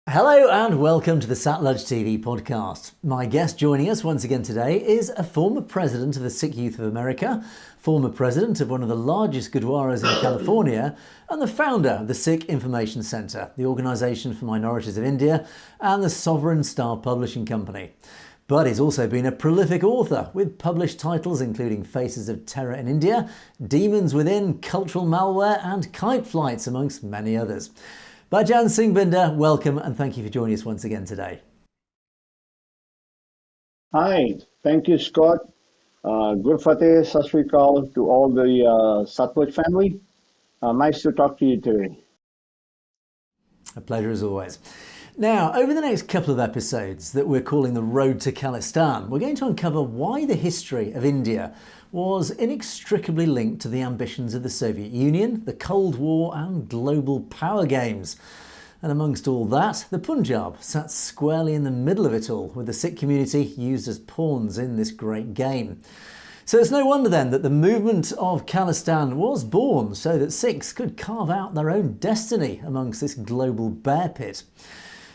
Hello and welcome to the Satluj TV podcast. My guest joining us once again today is a former president of the Sikh Youth of America, former president of one of the largest Gurdwaras in California, and the founder of the Sikh Information Centre, the organisation for minorities of India, and the Sovereign Star Publishing Company. But he's also been a prolific author with published titles including Faces of Terror in India, Demons Within, Cultural Malware and Kite Flights, amongst many others. Bhajan Singh Bhinder, welcome and thank you for joining us once again today. Hi, thank you, Scott. Good Fateh, Sat Sri Akal to all the Satluj family. Nice to talk to you today. A pleasure as always. Now, over the next couple of episodes that we're calling The Road to Khalistan, we're going to uncover why the history of India was inextricably linked to the ambitions of the Soviet Union, the Cold War and global power games. And amongst all that, the Punjab sat squarely in the middle of it all, with the Sikh community used as pawns in this great game. So it's no wonder then that the movement of Khalistan was born so that Sikhs could carve out their own destiny amongst this global bear pit.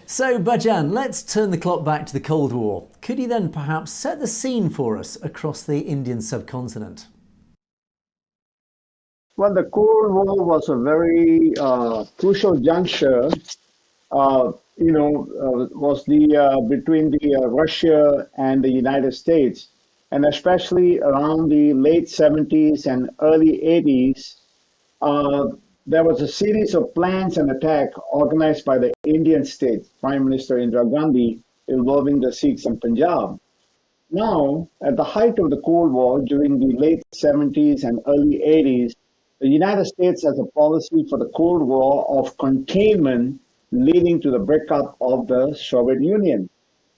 So Bhajan, let's turn the clock back to the Cold War. Could you then perhaps set the scene for us across the Indian subcontinent? Well, the Cold War was a very crucial juncture, was between Russia and the United States, and especially around the late 70s and early 80s. There was a series of plans and attacks organized by the Indian state, Prime Minister Indira Gandhi, involving the Sikhs in Punjab. Now, at the height of the Cold War during the late 70s and early 80s, the United States has a policy for the Cold War of containment leading to the breakup of the Soviet Union.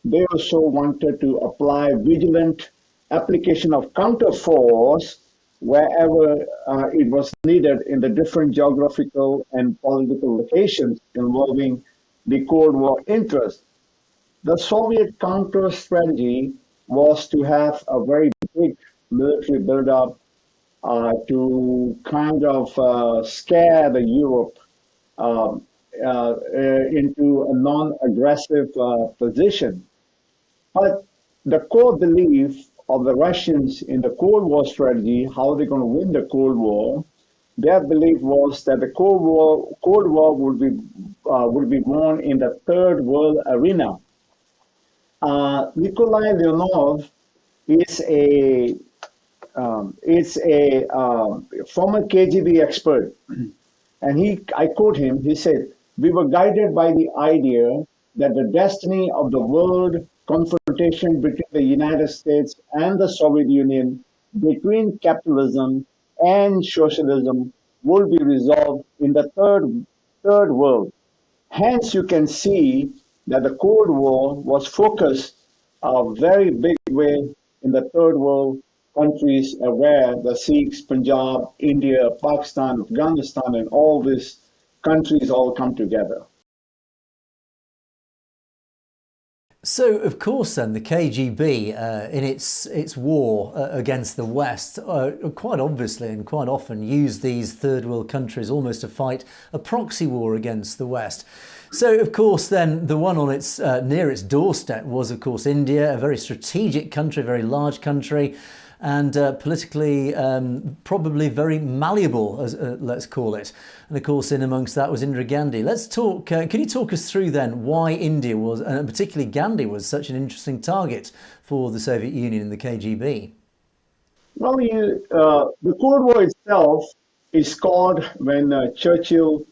They also wanted to apply vigilant application of counterforce wherever it was needed in the different geographical and political locations involving the Cold War interest. The Soviet counter strategy was to have a very big military buildup to kind of scare the Europe into a non-aggressive position. But the core belief of the Russians in the Cold War strategy, how they're going to win the Cold War, their belief was that the Cold War would be won in the Third World arena. Nikolai Leonov is a former KGB expert, and I quote him. He said, "We were guided by the idea that the destiny of the world confrontation between the United States and the Soviet Union, between capitalism and socialism, will be resolved in the third world." Hence, you can see that the Cold War was focused a very big way in the third world countries where the Sikhs, Punjab, India, Pakistan, Afghanistan, and all these countries all come together. So, of course, then the KGB, in its war against the West, quite obviously and quite often used these third world countries almost to fight a proxy war against the West. So, of course, then the one on its near its doorstep was, of course, India, a very strategic country, a very large country, and politically probably very malleable, let's call it. And of course, in amongst that was Indira Gandhi. Let's talk, can you talk us through then why India was, and particularly Gandhi, was such an interesting target for the Soviet Union and the KGB? Well, the Cold War itself is scored when Churchill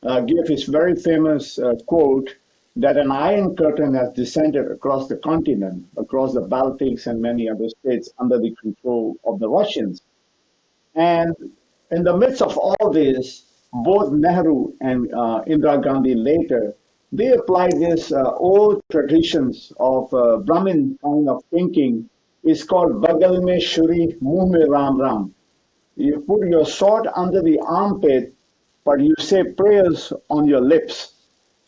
gave his very famous quote that an iron curtain has descended across the continent, across the Baltics and many other states under the control of the Russians. And in the midst of all this, both Nehru and Indira Gandhi later, they applied this old traditions of Brahmin kind of thinking. It's called Bagal mein Shuri, Muh mein Ram Ram. You put your sword under the armpit, but you say prayers on your lips.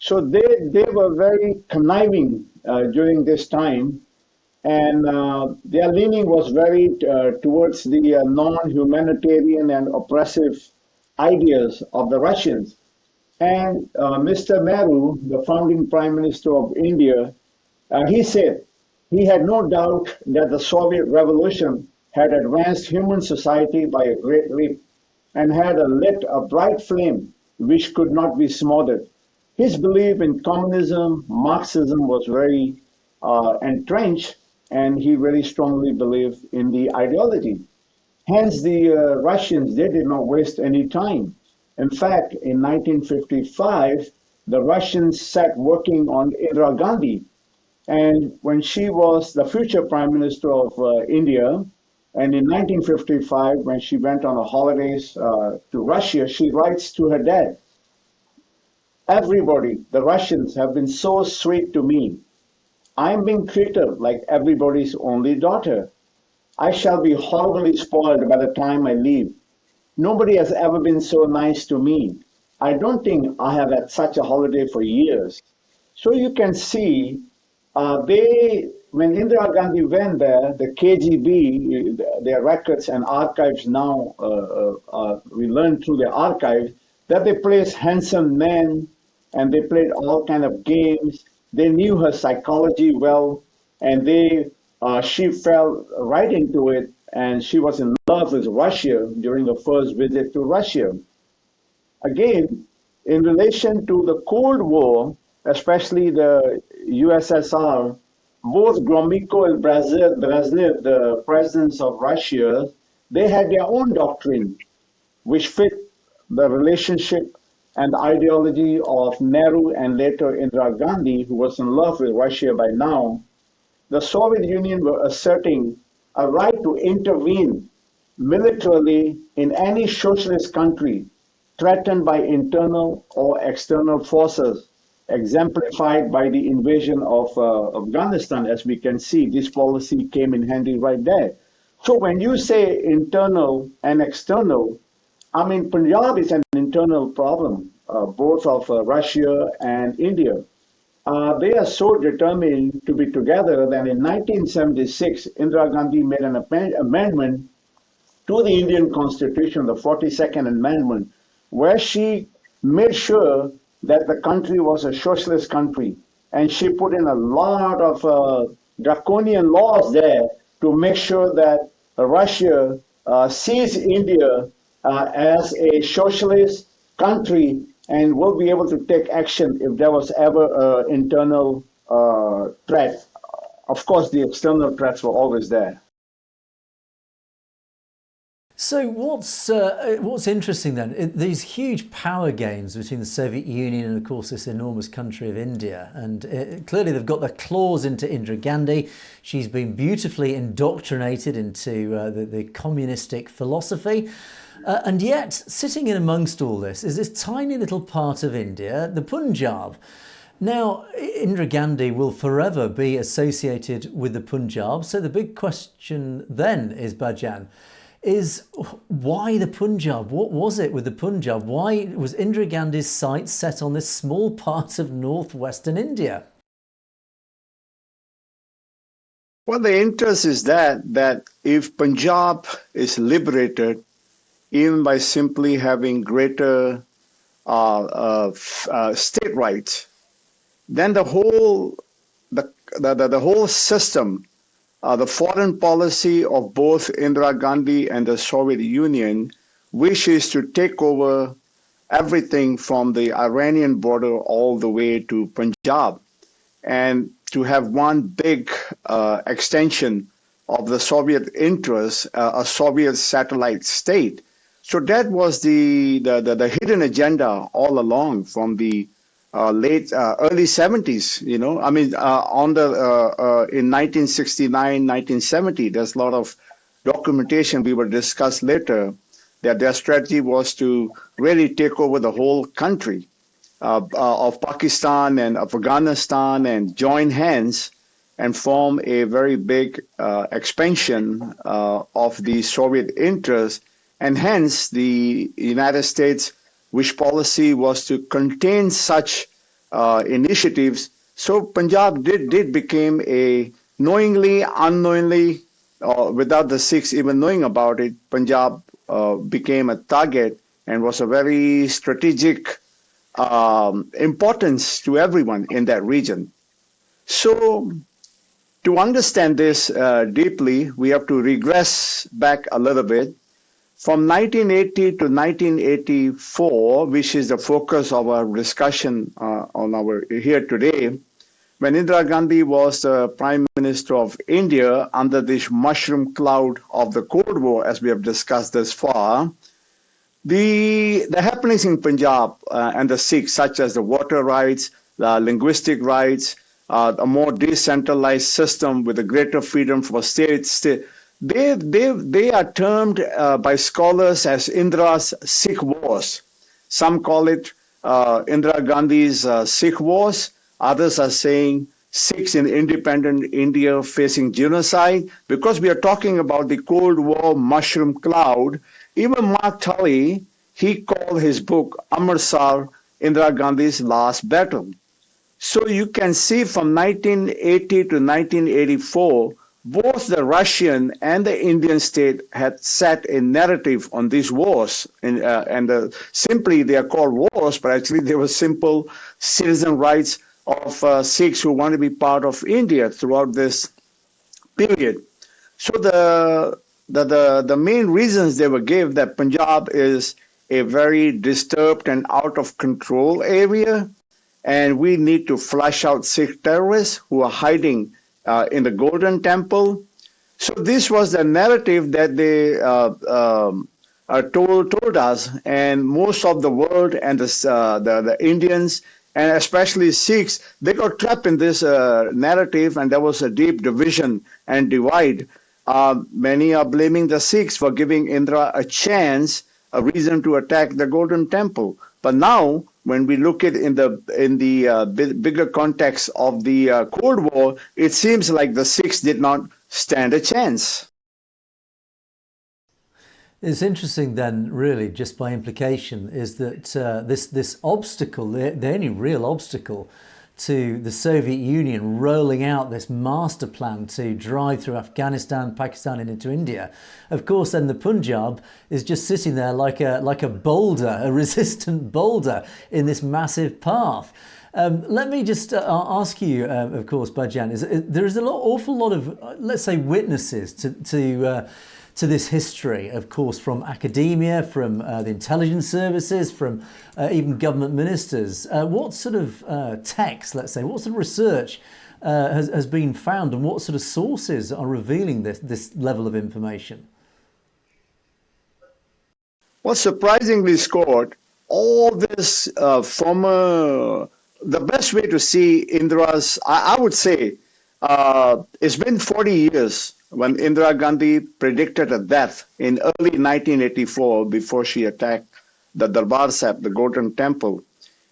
So they were very conniving during this time, and their leaning was very towards the non-humanitarian and oppressive ideas of the Russians. And Mr. Nehru, the founding Prime Minister of India, he said he had no doubt that the Soviet Revolution had advanced human society by a great leap and had lit a bright flame which could not be smothered. His belief in communism, Marxism was very entrenched, and he very strongly believed in the ideology. Hence, the Russians, they did not waste any time. In fact, in 1955, the Russians sat working on Indira Gandhi. And when she was the future Prime Minister of India, and in 1955, when she went on a holidays to Russia, she writes to her dad, everybody, the Russians, have been so sweet to me. I'm being treated like everybody's only daughter. I shall be horribly spoiled by the time I leave. Nobody has ever been so nice to me. I don't think I have had such a holiday for years. So you can see, when Indira Gandhi went there, the KGB, their records and archives now, we learn through the archives that they placed handsome men and they played all kind of games. They knew her psychology well, and she fell right into it, and she was in love with Russia during the first visit to Russia. Again, in relation to the Cold War, especially the USSR, both Gromyko and Brezhnev, the presidents of Russia, they had their own doctrine, which fit the relationship and ideology of Nehru and later Indira Gandhi, who was in love with Russia by now. The Soviet Union were asserting a right to intervene militarily in any socialist country threatened by internal or external forces, exemplified by the invasion of Afghanistan. As we can see, this policy came in handy right there. So when you say internal and external, I mean, Punjab is an internal problem, both of Russia and India. They are so determined to be together that in 1976, Indira Gandhi made an amendment to the Indian Constitution, the 42nd Amendment, where she made sure that the country was a socialist country. And she put in a lot of draconian laws there to make sure that Russia sees India as a socialist country and will be able to take action if there was ever an internal threat. Of course, the external threats were always there. So what's interesting then? These huge power games between the Soviet Union and, of course, this enormous country of India, and clearly they've got their claws into Indira Gandhi. She's been beautifully indoctrinated into the communistic philosophy. And yet, sitting in amongst all this is this tiny little part of India, the Punjab. Now, Indira Gandhi will forever be associated with the Punjab. So the big question then is, Bhajan, is why the Punjab? What was it with the Punjab? Why was Indira Gandhi's sights set on this small part of northwestern India? Well, the interest is that if Punjab is liberated, even by simply having greater state rights, then the whole system, the foreign policy of both Indira Gandhi and the Soviet Union wishes to take over everything from the Iranian border all the way to Punjab, and to have one big extension of the Soviet interest, a Soviet satellite state. So that was the hidden agenda all along from the early 70s. You know, I mean, in 1969, 1970, there's a lot of documentation we will discuss later that their strategy was to really take over the whole country of Pakistan and Afghanistan and join hands and form a very big expansion of the Soviet interest. And hence, the United States, which policy was to contain such initiatives. So Punjab did became a knowingly, unknowingly, without the Sikhs even knowing about it, Punjab became a target and was a very strategic importance to everyone in that region. So, to understand this deeply, we have to regress back a little bit. From 1980 to 1984, which is the focus of our discussion on our here today, when Indira Gandhi was the Prime Minister of India under this mushroom cloud of the Cold War, as we have discussed thus far, the happenings in Punjab and the Sikhs, such as the water rights, the linguistic rights, a more decentralized system with a greater freedom for states, they are termed by scholars as Indira's Sikh Wars. Some call it Indira Gandhi's Sikh Wars. Others are saying Sikhs in independent India facing genocide. Because we are talking about the Cold War mushroom cloud, even Mark Tully, he called his book Amritsar Indira Gandhi's Last Battle. So you can see from 1980 to 1984, both the Russian and the Indian state had set a narrative on these wars. And simply they are called wars, but actually they were simple citizen rights of Sikhs who want to be part of India throughout this period. So the main reasons they were gave that Punjab is a very disturbed and out of control area, and we need to flush out Sikh terrorists who are hiding in the Golden Temple. So this was the narrative that they told us, and most of the world and the Indians and especially Sikhs, they got trapped in this narrative, and there was a deep division and divide. Many are blaming the Sikhs for giving Indira a chance, a reason to attack the Golden Temple. But now, when we look at in the bigger context of the Cold War, it seems like the Sikhs did not stand a chance. It's interesting then, really, just by implication, is that this obstacle, the only real obstacle to the Soviet Union rolling out this master plan to drive through Afghanistan, Pakistan and into India, of course, then the Punjab is just sitting there like a boulder, a resistant boulder in this massive path. Let me just ask you, of course, Bhajan, there is an awful lot of, let's say, witnesses to this history, of course, from academia, from the intelligence services, from even government ministers. What sort of text, let's say, what sort of research has been found, and what sort of sources are revealing this level of information? Well, surprisingly, Scott, all this the best way to see Indira's, I would say, it's been 40 years when Indira Gandhi predicted a death in early 1984 before she attacked the Darbar Sahib, the Golden Temple.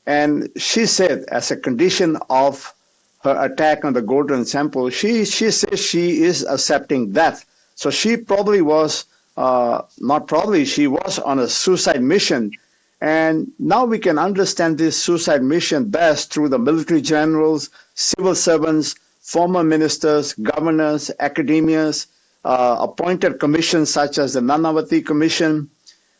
And she said, as a condition of her attack on the Golden Temple, she says she is accepting death. So she probably was, not probably, she was on a suicide mission. And now we can understand this suicide mission best through the military generals, civil servants, former ministers, governors, academias, appointed commissions such as the Nanavati Commission,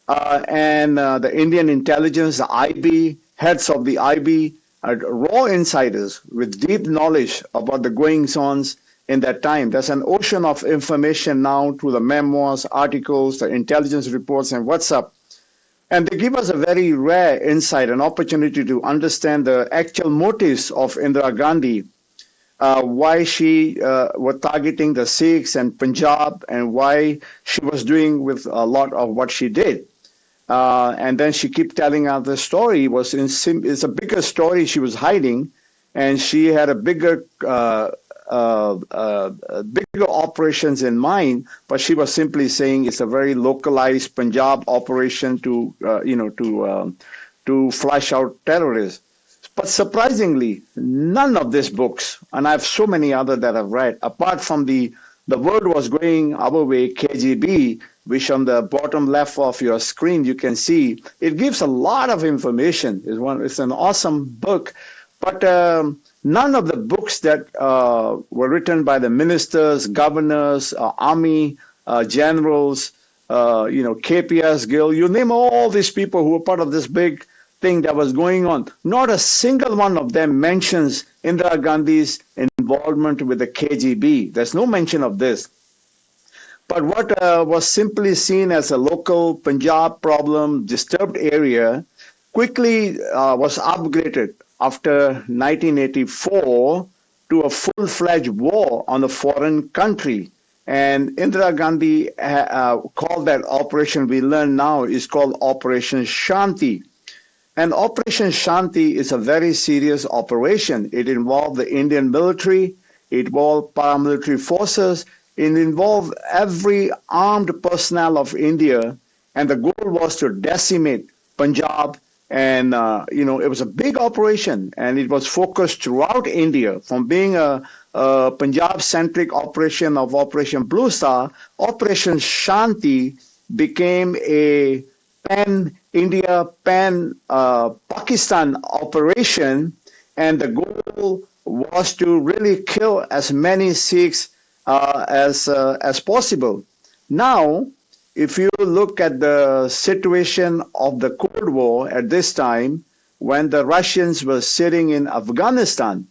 and the Indian intelligence, the IB, heads of the IB, raw insiders with deep knowledge about the goings-ons in that time. There's an ocean of information now through the memoirs, articles, the intelligence reports, and WhatsApp. And they give us a very rare insight, an opportunity to understand the actual motives of Indira Gandhi, why she was targeting the Sikhs and Punjab, and why she was doing with a lot of what she did. And then she kept telling us the story. It's a bigger story she was hiding, and she had a bigger operations in mind, but she was simply saying it's a very localized Punjab operation to flush out terrorists. But surprisingly, none of these books, and I have so many other that I've read, apart from the word was going our way, KGB, which on the bottom left of your screen you can see, it gives a lot of information. It's an awesome book, but none of the books that were written by the ministers, governors, army generals, KPS Gill, you name all these people who were part of this big thing that was going on. Not a single one of them mentions Indira Gandhi's involvement with the KGB. There's no mention of this. But what was simply seen as a local Punjab problem, disturbed area, quickly was upgraded after 1984 to a full-fledged war on a foreign country. And Indira Gandhi called that operation, we learn now, is called Operation Shanti. And Operation Shanti is a very serious operation. It involved the Indian military, it involved paramilitary forces, it involved every armed personnel of India, and the goal was to decimate Punjab. And it was a big operation, and it was focused throughout India, from being a Punjab-centric operation of Operation Blue Star. Operation Shanti became a pan-India, pan-Pakistan operation, and the goal was to really kill as many Sikhs as possible. Now, if you look at the situation of the Cold War at this time, when the Russians were sitting in Afghanistan,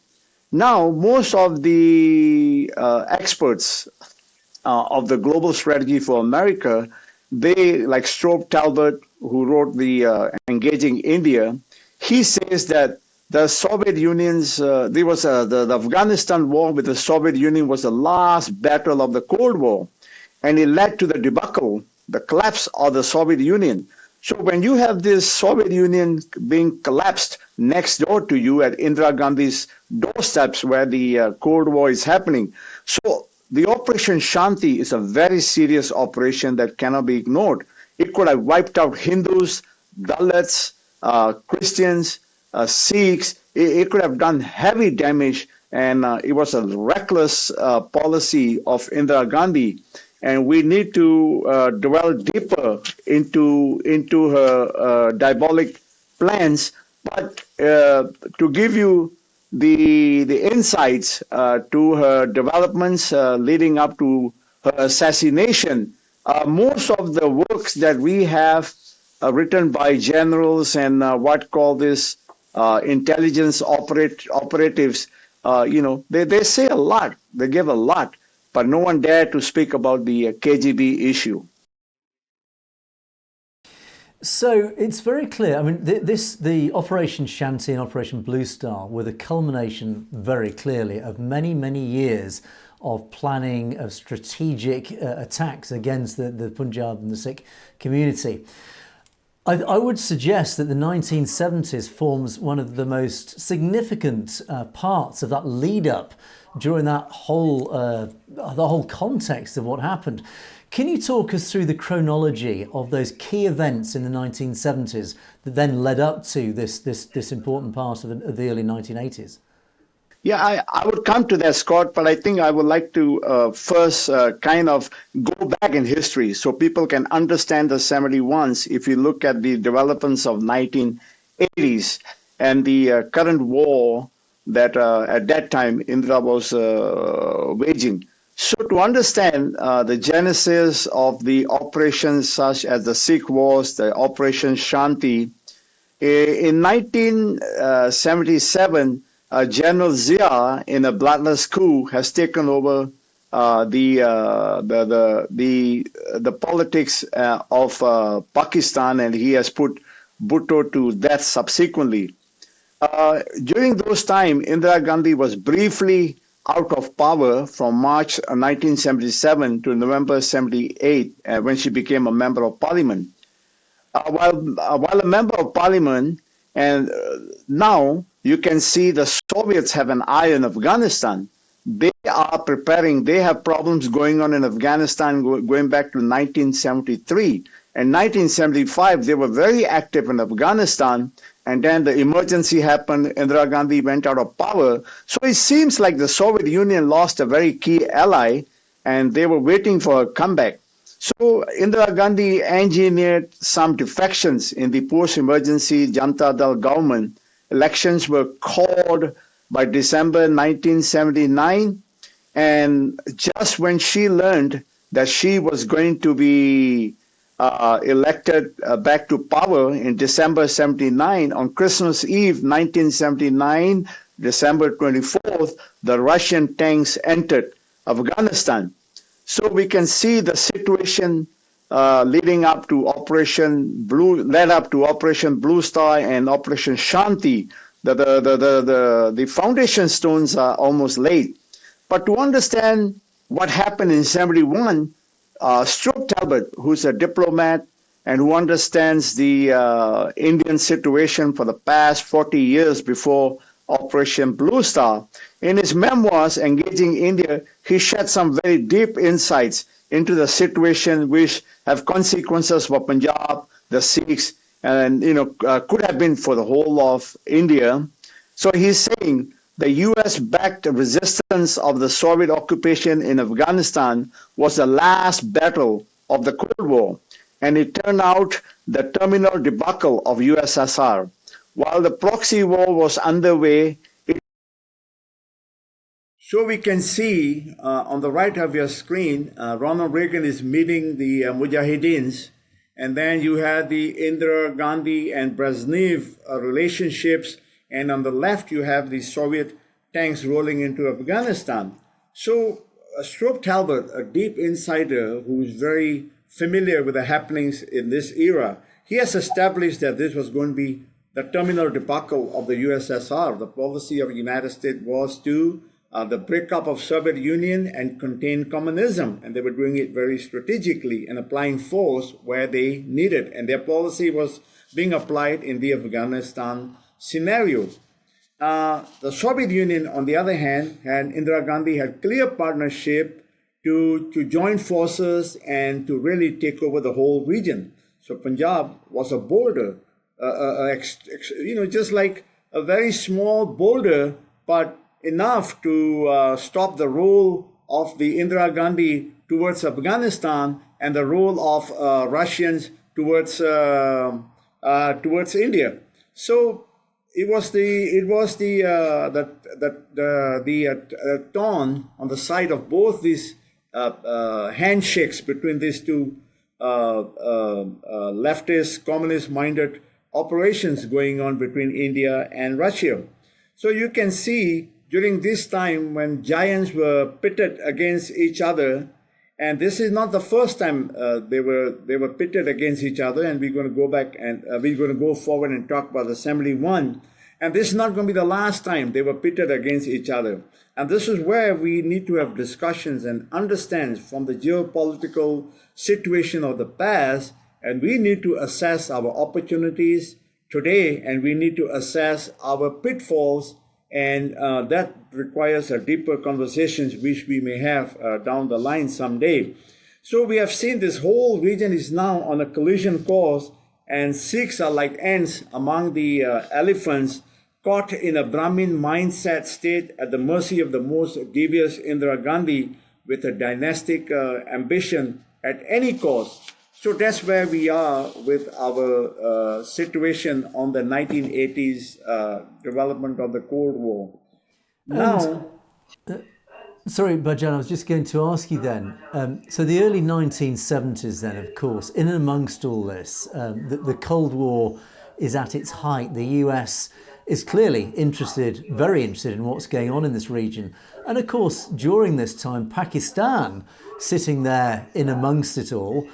now most of the experts of the global strategy for America, they, like Strobe Talbot, who wrote the Engaging India, he says that the Soviet Union's, the Afghanistan war with the Soviet Union was the last battle of the Cold War, and it led to the debacle, the collapse of the Soviet Union. So when you have this Soviet Union being collapsed next door to you at Indira Gandhi's doorsteps where the Cold War is happening, so the Operation Shanti is a very serious operation that cannot be ignored. It could have wiped out Hindus, Dalits, Christians, Sikhs. It could have done heavy damage, and it was a reckless policy of Indira Gandhi. And we need to dwell deeper into her diabolic plans. But to give you the insights to her developments leading up to her assassination, most of the works that we have written by generals and what call this intelligence operatives, they say a lot, they give a lot, but no one dared to speak about the KGB issue. So it's very clear. I mean, the Operation Shanti and Operation Blue Star were the culmination, very clearly, of many, many years of planning, of strategic attacks against the Punjab and the Sikh community. I would suggest that the 1970s forms one of the most significant parts of that lead up during that the whole context of what happened. Can you talk us through the chronology of those key events in the 1970s that then led up to this important part of the early 1980s? Yeah, I would come to that, Scott, but I think I would like to first kind of go back in history so people can understand the 71s. If you look at the developments of 1980s and the current war that at that time Indira was waging. So to understand the genesis of the operations such as the Sikh Wars, the Operation Shanti, in 1977, General Zia, in a bloodless coup, has taken over the politics of Pakistan, and he has put Bhutto to death subsequently. During those times, Indira Gandhi was briefly out of power from March 1977 to November 78, when she became a member of parliament. While a member of parliament, and now you can see the Soviets have an eye on Afghanistan. They are preparing, they have problems going on in Afghanistan going back to 1973. In 1975, they were very active in Afghanistan, and then the emergency happened, Indira Gandhi went out of power. So it seems like the Soviet Union lost a very key ally, and they were waiting for a comeback. So Indira Gandhi engineered some defections in the post-emergency Janata Dal government. Elections were called by December 1979, and just when she learned that she was going to be elected back to power in December 79. On Christmas Eve, 1979, December 24th, the Russian tanks entered Afghanistan. So we can see the situation leading up to led up to Operation Blue Star and Operation Shanti. The foundation stones are almost laid. But to understand what happened in 71, Stuart Talbot, who's a diplomat and who understands the Indian situation for the past 40 years before Operation Blue Star, in his memoirs, Engaging India, he shed some very deep insights into the situation which have consequences for Punjab, the Sikhs, and could have been for the whole of India. So he's saying the US-backed resistance of the Soviet occupation in Afghanistan was the last battle of the Cold War, and it turned out the terminal debacle of USSR. While the proxy war was underway, so we can see on the right of your screen, Ronald Reagan is meeting the Mujahideens, and then you had the Indira, Gandhi, and Brezhnev relationships, and on the left you have the Soviet tanks rolling into Afghanistan. So Stuart Talbot, a deep insider who is very familiar with the happenings in this era, he has established that this was going to be the terminal debacle of the USSR. The policy of the United States was to the breakup of Soviet Union and contain communism, and they were doing it very strategically and applying force where they needed, and their policy was being applied in the Afghanistan scenario. The Soviet Union, on the other hand, and Indira Gandhi had clear partnership to join forces and to really take over the whole region. So Punjab was a border, just like a very small border, but enough to stop the role of the Indira Gandhi towards Afghanistan and the role of Russians towards India. So it was the tone on the side of both these handshakes between these two leftist, communist-minded operations going on between India and Russia. So you can see during this time when giants were pitted against each other, and this is not the first time they were pitted against each other, and we're going to go back and we're going to go forward and talk about Assembly 1. And this is not going to be the last time they were pitted against each other. And this is where we need to have discussions and understand from the geopolitical situation of the past, and we need to assess our opportunities today, and we need to assess our pitfalls, and that requires a deeper conversations which we may have down the line someday. So we have seen this whole region is now on a collision course, and Sikhs are like ants among the elephants, caught in a Brahmin mindset state at the mercy of the most devious Indira Gandhi with a dynastic ambition at any cost. So that's where we are with our situation on the 1980s development of the Cold War. Now, sorry, Bhajan, I was just going to ask you then. So the early 1970s then, of course, in and amongst all this, the Cold War is at its height. The US is clearly very interested in what's going on in this region. And of course, during this time, Pakistan, sitting there in amongst it all,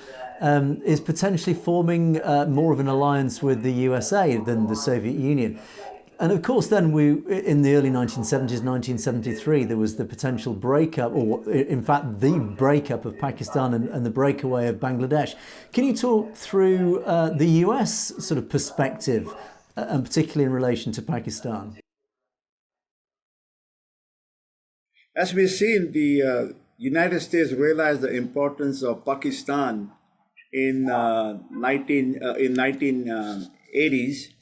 is potentially forming more of an alliance with the USA than the Soviet Union. And of course, then in the early 1970s, 1973, there was the potential breakup, or in fact, the breakup of Pakistan and the breakaway of Bangladesh. Can you talk through the US sort of perspective, and particularly in relation to Pakistan? As we've seen, the United States realized the importance of Pakistan in 1980s.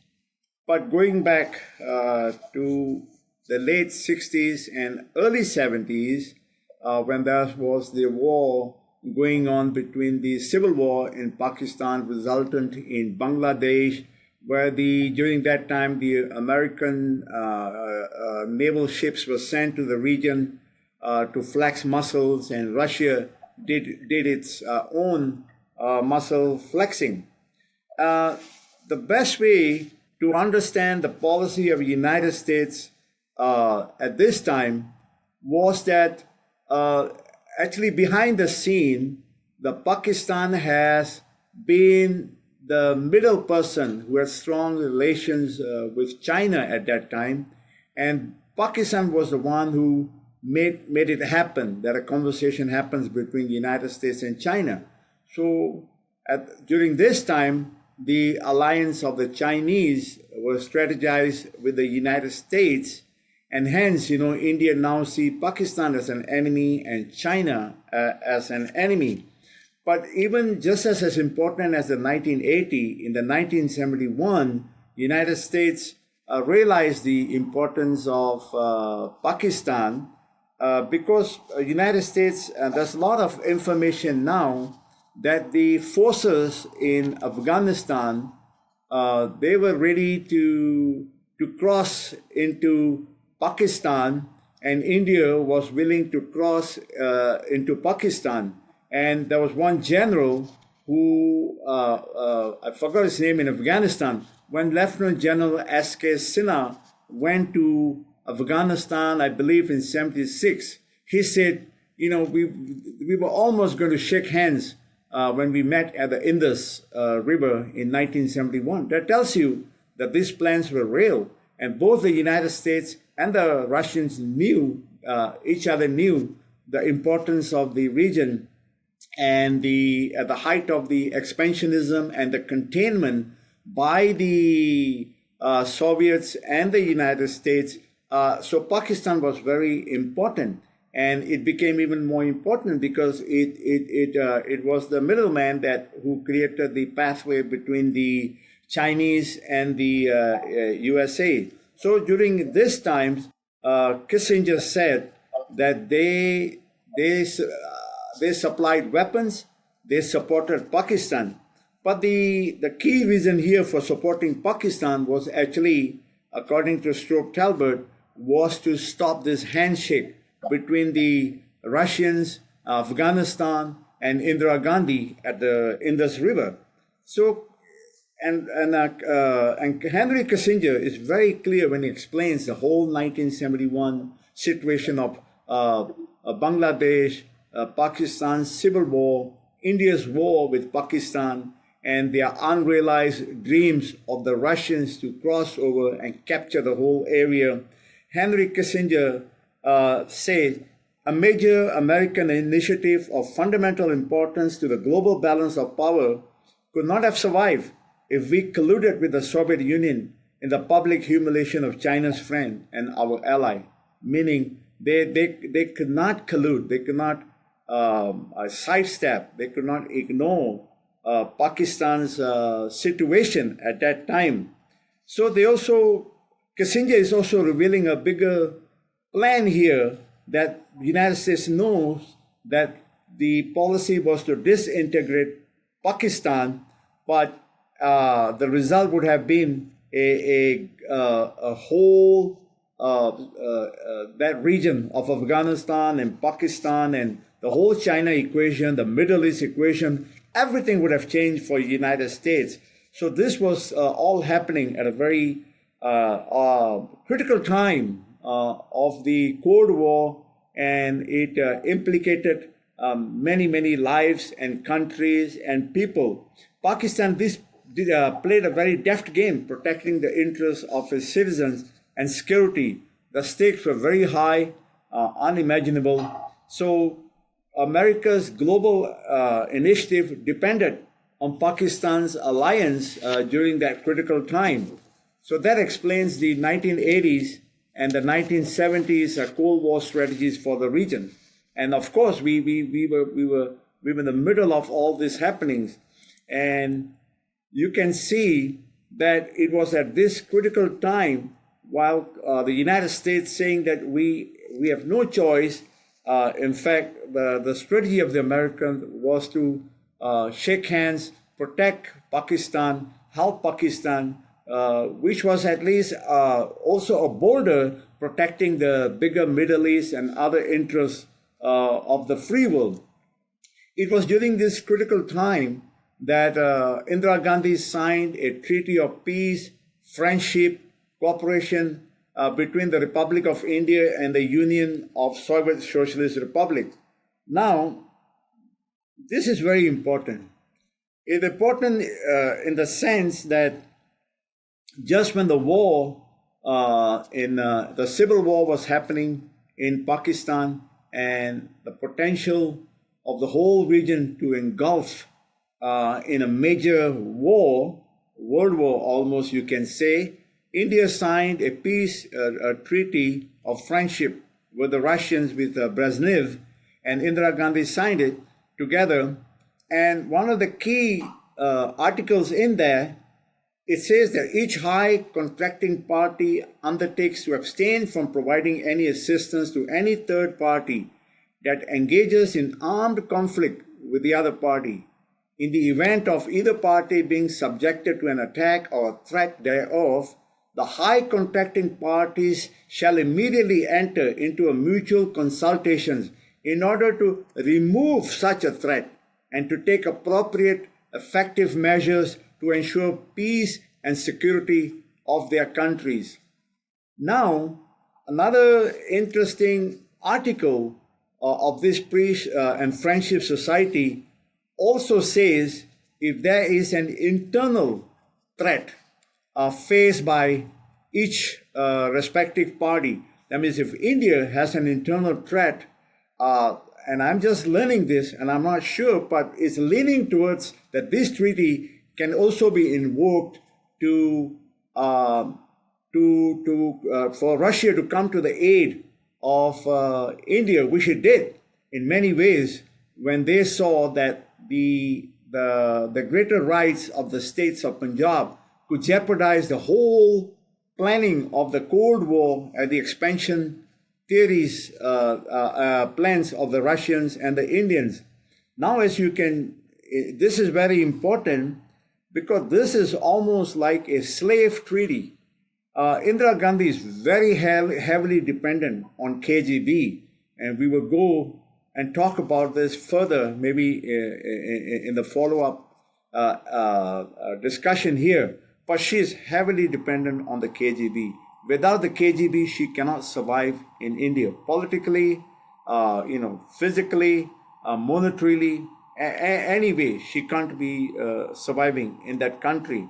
But going back to the late 60s and early 70s, when there was the war going on between the civil war in Pakistan resultant in Bangladesh, where during that time the American naval ships were sent to the region to flex muscles, and Russia did its own muscle flexing. The best way to understand the policy of the United States at this time was that actually behind the scene, the Pakistan has been the middle person who had strong relations with China at that time, and Pakistan was the one who made it happen, that a conversation happens between the United States and China. So during this time, the alliance of the Chinese was strategized with the United States, and hence, India now see Pakistan as an enemy and China as an enemy. But even just as important as the 1980, in the 1971, United States realized the importance of Pakistan because United States, there's a lot of information now that the forces in Afghanistan, they were ready to cross into Pakistan, and India was willing to cross into Pakistan. And there was one general who, I forgot his name, in Afghanistan, when Lieutenant General S.K. Sinha went to Afghanistan, I believe in 76, he said, we were almost going to shake hands when we met at the Indus River in 1971. That tells you that these plans were real. And both the United States and the Russians knew, each other knew the importance of the region and at the height of the expansionism and the containment by the Soviets and the United States. So Pakistan was very important, and it became even more important because it was the middleman who created the pathway between the Chinese and the USA. So during this time, Kissinger said that they supplied weapons, they supported Pakistan. But the key reason here for supporting Pakistan was actually, according to Stuart Talbot, was to stop this handshake between the Russians, Afghanistan, and Indira Gandhi at the Indus River. So, and Henry Kissinger is very clear when he explains the whole 1971 situation of Bangladesh, Pakistan's civil war, India's war with Pakistan, and their unrealized dreams of the Russians to cross over and capture the whole area. Henry Kissinger said, a major American initiative of fundamental importance to the global balance of power could not have survived if we colluded with the Soviet Union in the public humiliation of China's friend and our ally. Meaning they could not collude, they could not sidestep, they could not ignore Pakistan's situation at that time. So Kissinger is also revealing a bigger plan here, that the United States knows that the policy was to disintegrate Pakistan, but the result would have been a whole that region of Afghanistan and Pakistan and the whole China equation, the Middle East equation, everything would have changed for the United States. So this was all happening at a very critical time of the Cold War, and it implicated many lives and countries and people. Pakistan played a very deft game protecting the interests of its citizens and security. The stakes were very high, unimaginable. So America's global initiative depended on Pakistan's alliance during that critical time. So that explains the 1980s and the 1970s Cold War strategies for the region. And of course, we were in the middle of all these happenings. And you can see that it was at this critical time, while the United States saying that we have no choice. In fact, the strategy of the Americans was to shake hands, protect Pakistan, help Pakistan, which was at least also a border protecting the bigger Middle East and other interests of the free world. It was during this critical time that Indira Gandhi signed a treaty of peace, friendship, cooperation between the Republic of India and the Union of Soviet Socialist Republics. Now, this is very important. It's important in the sense that just when the war the civil war was happening in Pakistan and the potential of the whole region to engulf in a major war, world war almost you can say, India signed a peace treaty of friendship with the Russians, with Brezhnev, and Indira Gandhi signed it together. And one of the key articles in there, it says that each high contracting party undertakes to abstain from providing any assistance to any third party that engages in armed conflict with the other party. In the event of either party being subjected to an attack or a threat thereof, the high contracting parties shall immediately enter into a mutual consultations in order to remove such a threat and to take appropriate effective measures to ensure peace and security of their countries. Now, another interesting article of this peace and friendship society also says if there is an internal threat faced by each respective party, that means if India has an internal threat, and I'm just learning this and I'm not sure, but it's leaning towards that this treaty can also be invoked for Russia to come to the aid of India, which it did in many ways when they saw that the greater rights of the states of Punjab could jeopardize the whole planning of the Cold War and the expansion theories, plans of the Russians and the Indians. Now, as you can, this is very important because this is almost like a slave treaty. Indira Gandhi is very heavily dependent on KGB, and we will go and talk about this further, maybe in the follow-up discussion here. But she is heavily dependent on the KGB. Without the KGB, she cannot survive in India politically, physically, monetarily. Anyway, she can't be surviving in that country.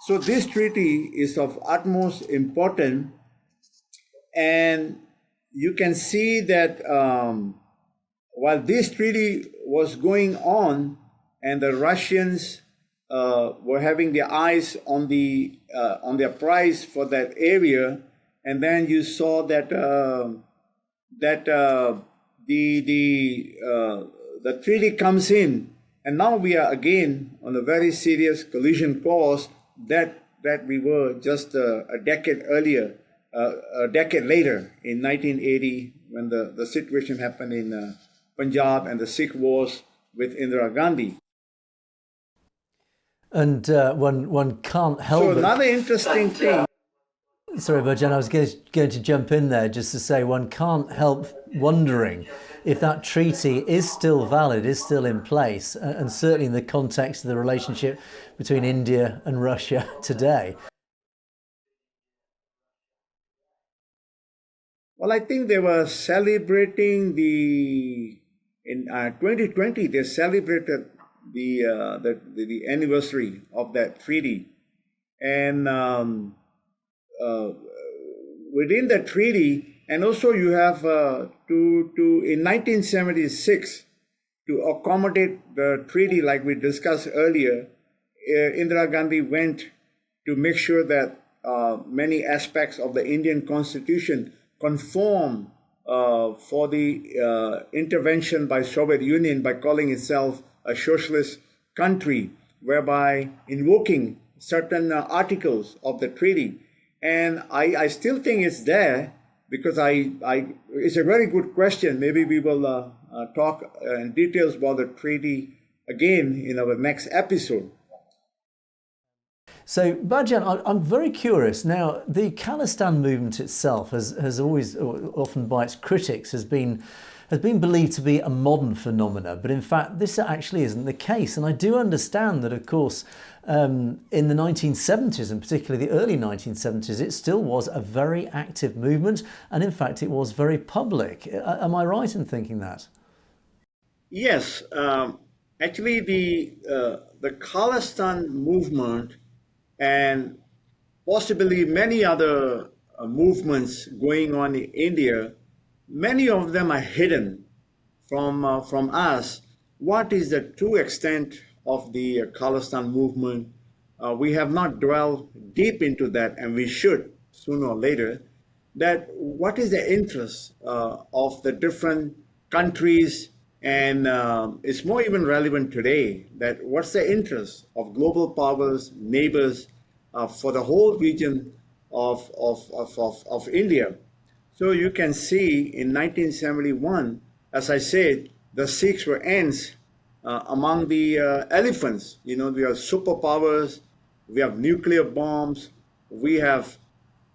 So this treaty is of utmost importance, and you can see that while this treaty was going on, and the Russians were having their eyes on their prize for that area, and then you saw that the treaty comes in, and now we are again on a very serious collision course that we were just a decade earlier, a decade later in 1980 when the situation happened in Punjab and the Sikh wars with Indira Gandhi. And one can't help. So another interesting thing. Sorry, Bhajan, I was going to jump in there just to say one can't help wondering if that treaty is still valid, is still in place, and certainly in the context of the relationship between India and Russia today. Well, I think they were celebrating in 2020, they celebrated the anniversary of that treaty. And within the treaty, and also you have in 1976, to accommodate the treaty like we discussed earlier, Indira Gandhi went to make sure that many aspects of the Indian constitution conform for the intervention by Soviet Union by calling itself a socialist country, whereby invoking certain articles of the treaty. And I still think it's there because it's a very good question. Maybe we will talk in details about the treaty again in our next episode. So, Bhajan, I'm very curious. Now, the Khalistan movement itself has always, or often by its critics, has been believed to be a modern phenomena, but in fact, this actually isn't the case. And I do understand that, of course, in the 1970s, and particularly the early 1970s, it still was a very active movement, and in fact, it was very public. Am I right in thinking that? Yes, actually, the Khalistan movement and possibly many other movements going on in India, many of them are hidden from us. What is the true extent of the Khalistan movement? We have not dwelled deep into that, and we should sooner or later. That what is the interest of the different countries, and it's more even relevant today. That what's the interest of global powers, neighbors, for the whole region of India. So you can see in 1971, as I said, the Sikhs were ants among the elephants. You know, we have superpowers, we have nuclear bombs, we have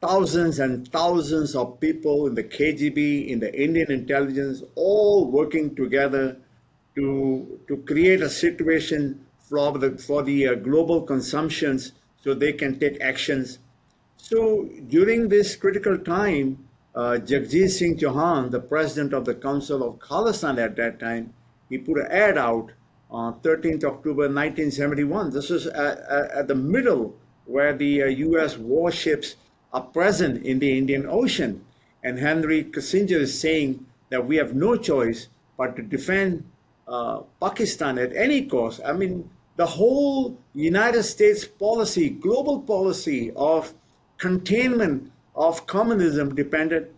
thousands and thousands of people in the KGB, in the Indian intelligence, all working together to create a situation for the global consumptions so they can take actions. So during this critical time, Jagjit Singh Chauhan, the president of the Council of Khalistan at that time, he put an ad out on 13th October 1971. This is at the middle where the US warships are present in the Indian Ocean. And Henry Kissinger is saying that we have no choice but to defend Pakistan at any cost. I mean, the whole United States policy, global policy of containment of communism depended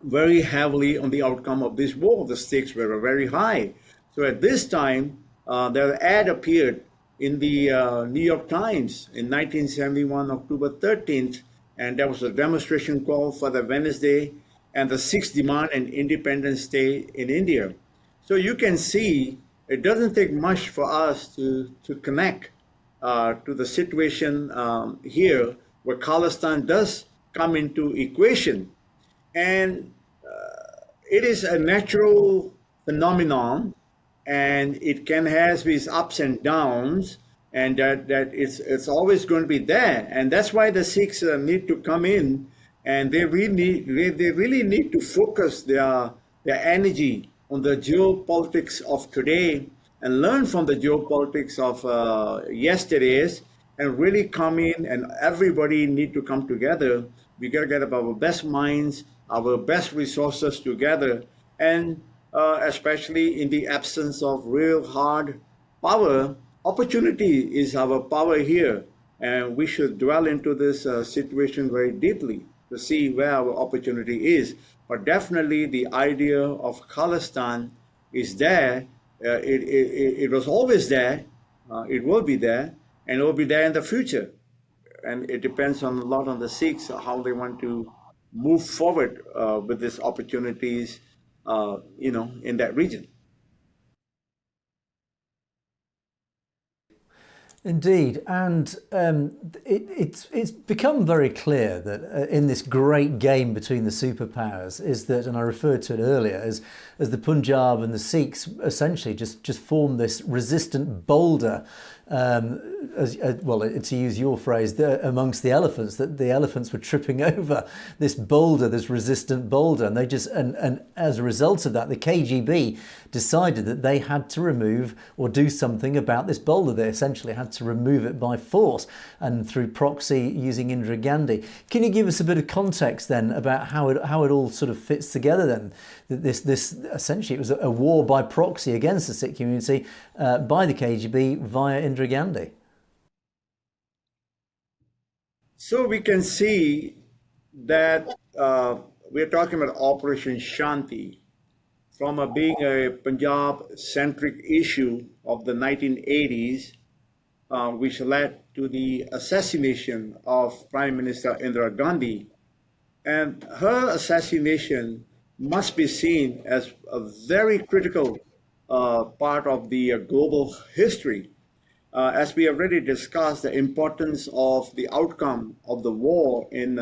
very heavily on the outcome of this war. The stakes were very high. So at this time, the ad appeared in the New York Times in 1971, October 13th, and there was a demonstration call for the Wednesday, and the Sikhs demand an Independence Day in India. So you can see it doesn't take much for us to connect to the situation here where Khalistan does come into equation. And it is a natural phenomenon, and it can have its ups and downs, and that it's always going to be there. And that's why the Sikhs need to come in, and they really need to focus their energy on the geopolitics of today and learn from the geopolitics of yesterday's, and really come in, and everybody need to come together. We got to get our best minds, our best resources together, and especially in the absence of real hard power, opportunity is our power here, and we should dwell into this situation very deeply to see where our opportunity is. But definitely the idea of Khalistan is there. It was always there. It will be there, and it will be there in the future. And it depends on a lot on the Sikhs how they want to move forward with these opportunities, in that region. Indeed, and it's become very clear that in this great game between the superpowers is that, and I referred to it earlier, as the Punjab and the Sikhs essentially just form this resistant boulder, well, to use your phrase, amongst the elephants, that the elephants were tripping over this boulder, this resistant boulder, and and as a result of that, the KGB decided that they had to remove or do something about this boulder. They essentially had to remove it by force and through proxy using Indira Gandhi. Can you give us a bit of context then about how it all sort of fits together then? This essentially, it was a war by proxy against the Sikh community by the KGB via Indira Gandhi. So we can see that we're talking about Operation Shanti from being a Punjab-centric issue of the 1980s, which led to the assassination of Prime Minister Indira Gandhi. And her assassination must be seen as a very critical part of the global history. as we already discussed, the importance of the outcome of the war in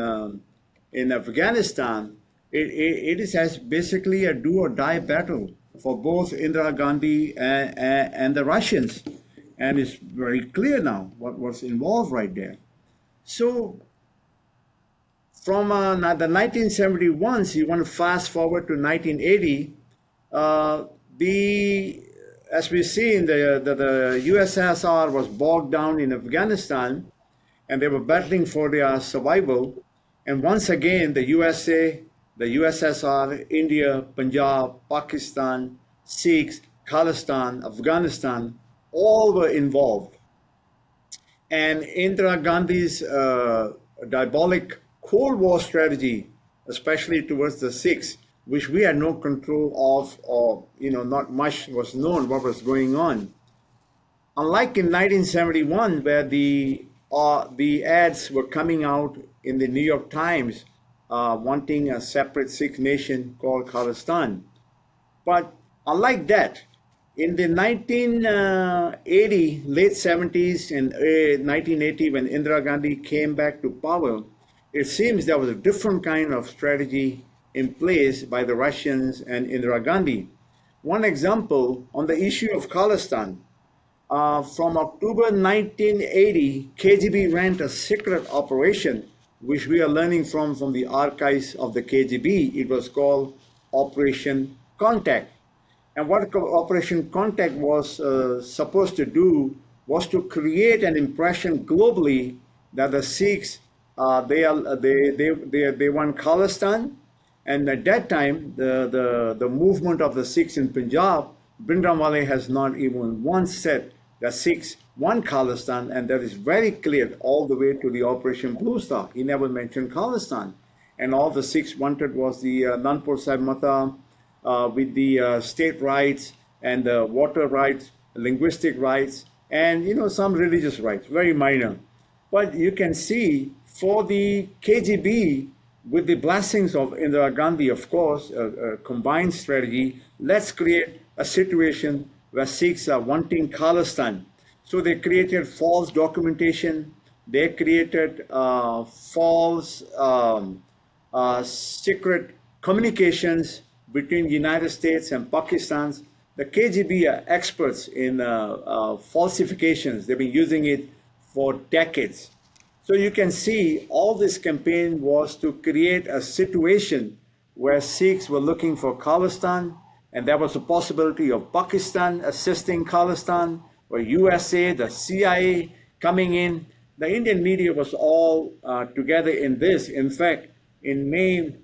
Afghanistan, it is as basically a do or die battle for both Indira Gandhi and the Russians. And it's very clear now what was involved right there. So from the 1971s, you want to fast forward to 1980, as we see in the USSR was bogged down in Afghanistan, and they were battling for their survival. And once again, the USA, the USSR, India, Punjab, Pakistan, Sikhs, Khalistan, Afghanistan, all were involved. And Indira Gandhi's diabolic Cold War strategy, especially towards the Sikhs, which we had no control of, or not much was known what was going on. Unlike in 1971, where the ads were coming out in the New York Times wanting a separate Sikh nation called Khalistan. But unlike that, in the 1980, late 70s and 1980, when Indira Gandhi came back to power, it seems there was a different kind of strategy in place by the Russians and Indira Gandhi. One example on the issue of Khalistan, from October 1980, KGB ran a secret operation, which we are learning from the archives of the KGB. It was called Operation Contact. And what Operation Contact was supposed to do was to create an impression globally that the Sikhs they want Khalistan, and at that time the movement of the Sikhs in Punjab, Bhindranwale has not even once said that Sikhs want Khalistan, and that is very clear all the way to the Operation Blue Star. He never mentioned Khalistan, and all the Sikhs wanted was the Nanpur Sahib Mata with the state rights and the water rights, linguistic rights, and some religious rights, very minor. But you can see for the KGB, with the blessings of Indira Gandhi, of course, a combined strategy, let's create a situation where Sikhs are wanting Khalistan. So they created false documentation, they created false secret communications between United States and Pakistan. The KGB are experts in falsifications. They've been using it for decades. So you can see all this campaign was to create a situation where Sikhs were looking for Khalistan, and there was a possibility of Pakistan assisting Khalistan, or USA, the CIA coming in. The Indian media was all together in this. In fact, in May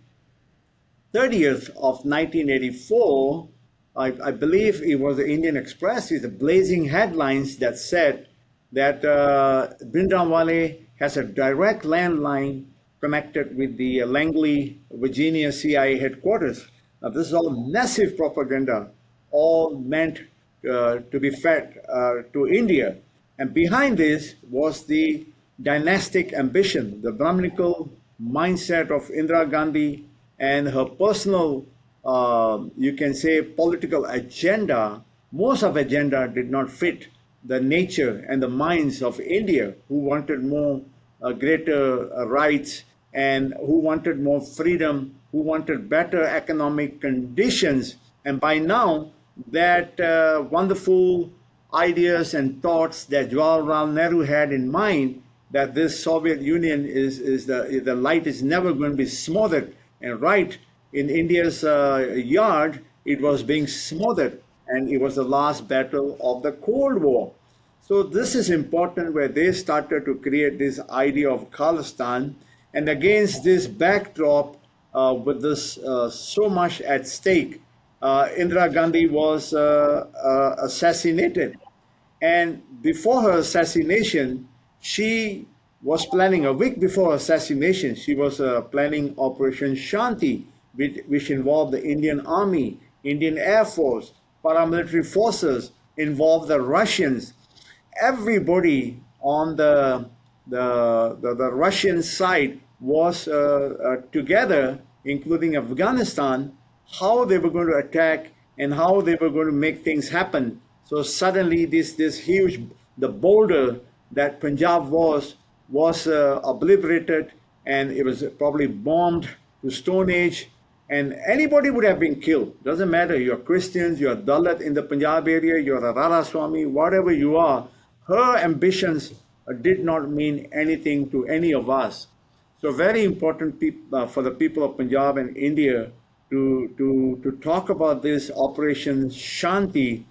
30th of 1984, I believe it was the Indian Express, is the blazing headlines that said that Bhindranwale has a direct landline connected with the Langley, Virginia CIA headquarters. Now, this is all massive propaganda, all meant to be fed to India. And behind this was the dynastic ambition, the Brahminical mindset of Indira Gandhi and her personal, you can say, political agenda. Most of the agenda did not fit the nature and the minds of India, who wanted more greater rights and who wanted more freedom, who wanted better economic conditions. And by now, that wonderful ideas and thoughts that Jawaharlal Nehru had in mind, that this Soviet Union is the light is never going to be smothered. And right in India's yard, it was being smothered, and it was the last battle of the Cold War. So this is important, where they started to create this idea of Khalistan. And against this backdrop, with this so much at stake, Indira Gandhi was assassinated. And before her assassination, she was planning, a week before assassination, she was planning Operation Shanti, which involved the Indian Army, Indian Air Force, paramilitary forces, involved the Russians. Everybody on the Russian side was together, including Afghanistan, how they were going to attack and how they were going to make things happen. So suddenly this huge the border that Punjab was obliterated, and it was probably bombed to Stone Age, and anybody would have been killed. Doesn't matter, you're Christians, you're Dalit in the Punjab area, you're a Rara Swami, whatever you are. Her ambitions did not mean anything to any of us. So very important for the people of Punjab and India to talk about this Operation Shanti.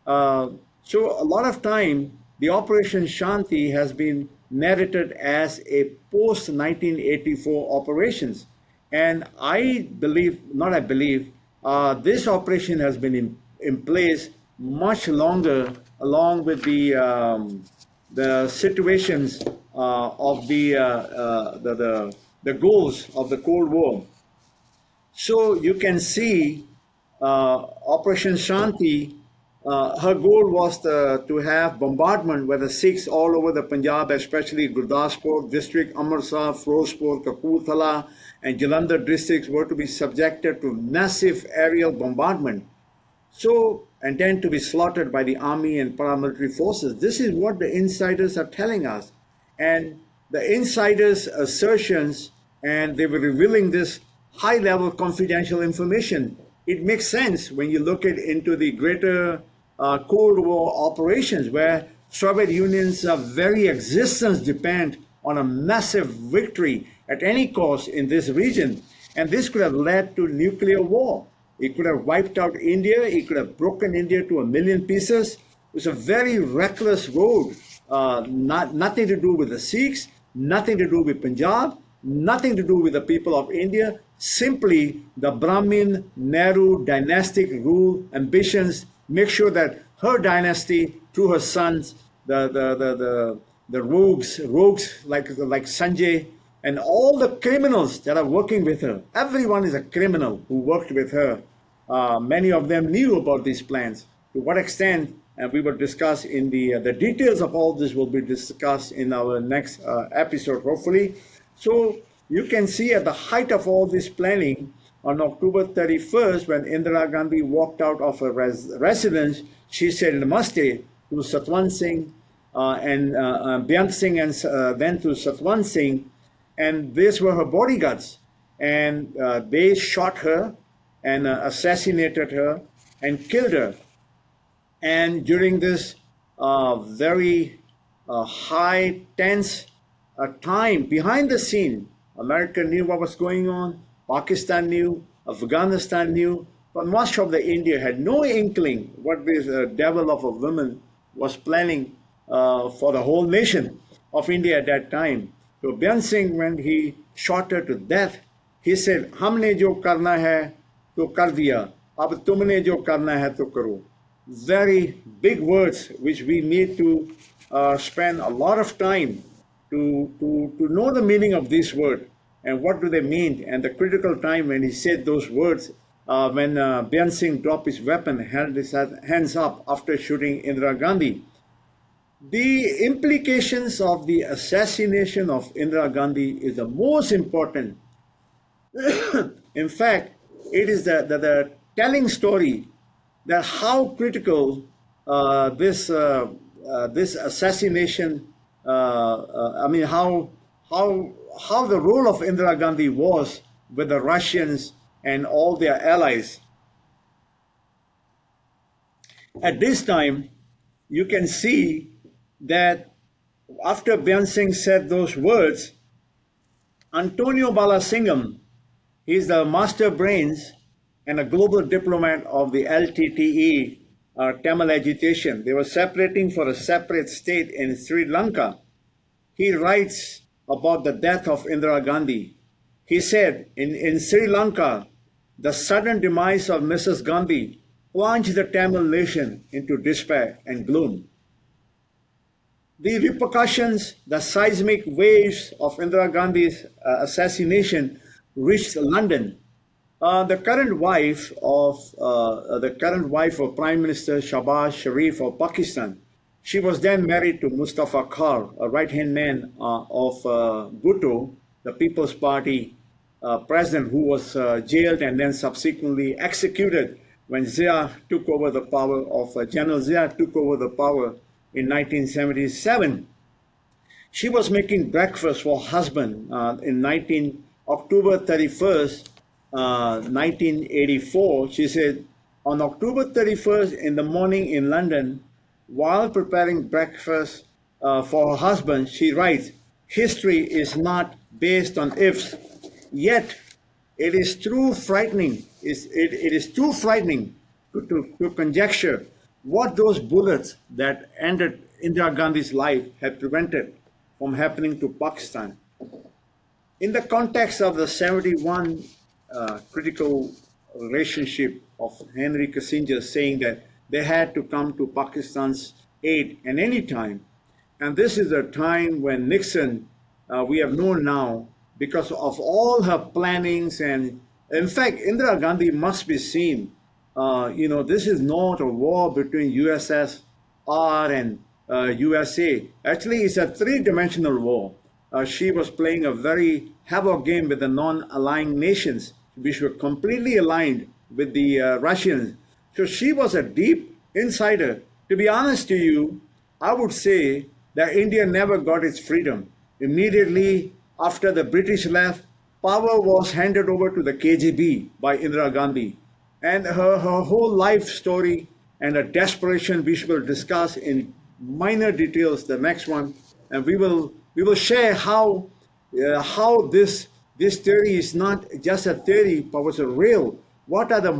So a lot of time, the Operation Shanti has been narrated as a post-1984 operations. And I believe, not I believe, this operation has been in place much longer, along with the situations of the goals of the Cold War. So you can see Operation Shanti, her goal was to have bombardment where the Sikhs all over the Punjab, especially Gurdaspur district, Amritsar, Firozpur, Kapurthala, and Jalandhar districts were to be subjected to massive aerial bombardment. So, and then to be slaughtered by the army and paramilitary forces. This is what the insiders are telling us. And the insiders' assertions, and they were revealing this high-level confidential information. It makes sense when you look into the greater Cold War operations, where Soviet Union's very existence depend on a massive victory at any cost in this region. And this could have led to nuclear war. It could have wiped out India. It could have broken India to 1 million pieces. It was a very reckless road. Nothing to do with the Sikhs, nothing to do with Punjab, nothing to do with the people of India. Simply the Brahmin, Nehru dynastic rule ambitions make sure that her dynasty, through her sons, the rogues like Sanjay, and all the criminals that are working with her. Everyone is a criminal who worked with her. Many of them knew about these plans. To what extent, and we will discuss in the details of all this will be discussed in our next episode, hopefully. So you can see at the height of all this planning, on October 31st, when Indira Gandhi walked out of her residence, she said namaste to Satluj Singh and Bhajan Singh, and then to Satluj Singh. And these were her bodyguards. And they shot her and assassinated her and killed her. And during this very high, tense time behind the scene, America knew what was going on, Pakistan knew, Afghanistan knew, but much of the India had no inkling what this devil of a woman was planning for the whole nation of India at that time. So Bhajan Singh, when he shot her to death, he said, "Humne jo karna hai to kar diya, ab tumne jo karna hai to karo." Very big words, which we need to spend a lot of time to know the meaning of this word and what do they mean. And the critical time when he said those words, when Bhajan Singh dropped his weapon, held his hands up after shooting Indira Gandhi. The implications of the assassination of Indira Gandhi is the most important. In fact, it is the telling story that how critical this assassination, how the role of Indira Gandhi was with the Russians and all their allies. At this time, you can see that after Bhajan Singh said those words, Antonio Balasingham, he's the master brains and a global diplomat of the LTTE, Tamil agitation. They were separating for a separate state in Sri Lanka. He writes about the death of Indira Gandhi. He said, in Sri Lanka, the sudden demise of Mrs. Gandhi plunged the Tamil nation into despair and gloom. The repercussions, the seismic waves of Indira Gandhi's assassination reached London. The current wife of Prime Minister Shahbaz Sharif of Pakistan, she was then married to Mustafa Kar, a right-hand man of Bhutto, the People's Party president, who was jailed and then subsequently executed when Zia took over the power of General Zia took over the power in 1977. She was making breakfast for her husband in October 31st, 1984. She said, on October 31st in the morning in London, while preparing breakfast for her husband, she writes, history is not based on ifs, yet it is too frightening. It is too frightening to conjecture what those bullets that ended Indira Gandhi's life had prevented from happening to Pakistan. In the context of the 71 critical relationship of Henry Kissinger saying that they had to come to Pakistan's aid at any time, and this is a time when Nixon, we have known now, because of all her plannings, and in fact, Indira Gandhi must be seen. This is not a war between USSR and USA. Actually, it's a three-dimensional war. She was playing a very havoc game with the non-aligned nations, which were completely aligned with the Russians. So she was a deep insider. To be honest to you, I would say that India never got its freedom. Immediately after the British left, power was handed over to the KGB by Indira Gandhi. And her whole life story and her desperation, which we'll discuss in minor details, the next one. And we will share how this theory is not just a theory, but was a real. What are the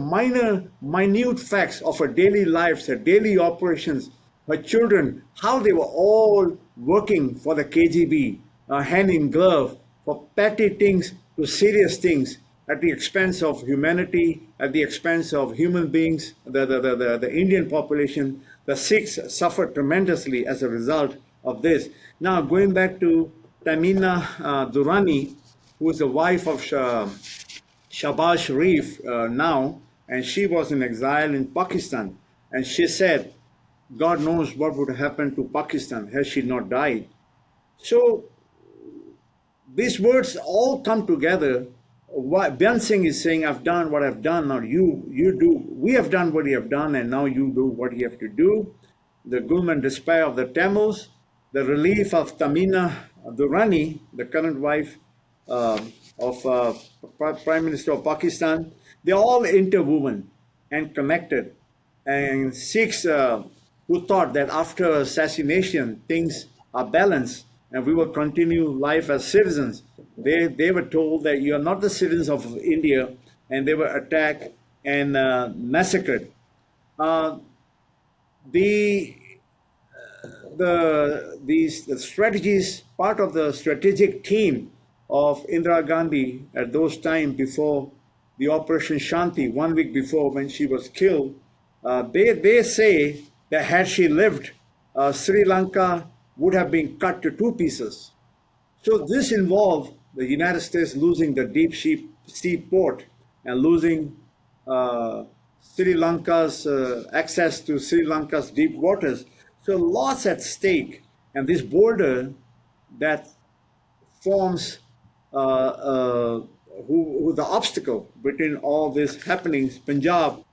minute facts of her daily lives, her daily operations, her children, how they were all working for the KGB, hand in glove, for petty things to serious things, at the expense of humanity, at the expense of human beings, the Indian population. The Sikhs suffered tremendously as a result of this. Now, going back to Tamina Durrani, who is the wife of Shahbaz Sharif now, and she was in exile in Pakistan. And she said, God knows what would happen to Pakistan had she not died. So these words all come together. Bhajan Singh is saying, I've done what I've done, now you do. We have done what you have done, and now you do what you have to do. The gloom and despair of the Tamils, the relief of Tamina Durrani, the current wife of Prime Minister of Pakistan, they're all interwoven and connected. And Sikhs who thought that after assassination, things are balanced and we will continue life as citizens, they were told that you are not the citizens of India, and they were attacked and massacred. The strategies, part of the strategic team of Indira Gandhi at those times before the Operation Shanti, 1 week before when she was killed, they say that had she lived, Sri Lanka would have been cut to two pieces. So this involved the United States losing the deep sea port and losing Sri Lanka's access to Sri Lanka's deep waters. So lots at stake. And this border that forms who the obstacle between all these happenings, Punjab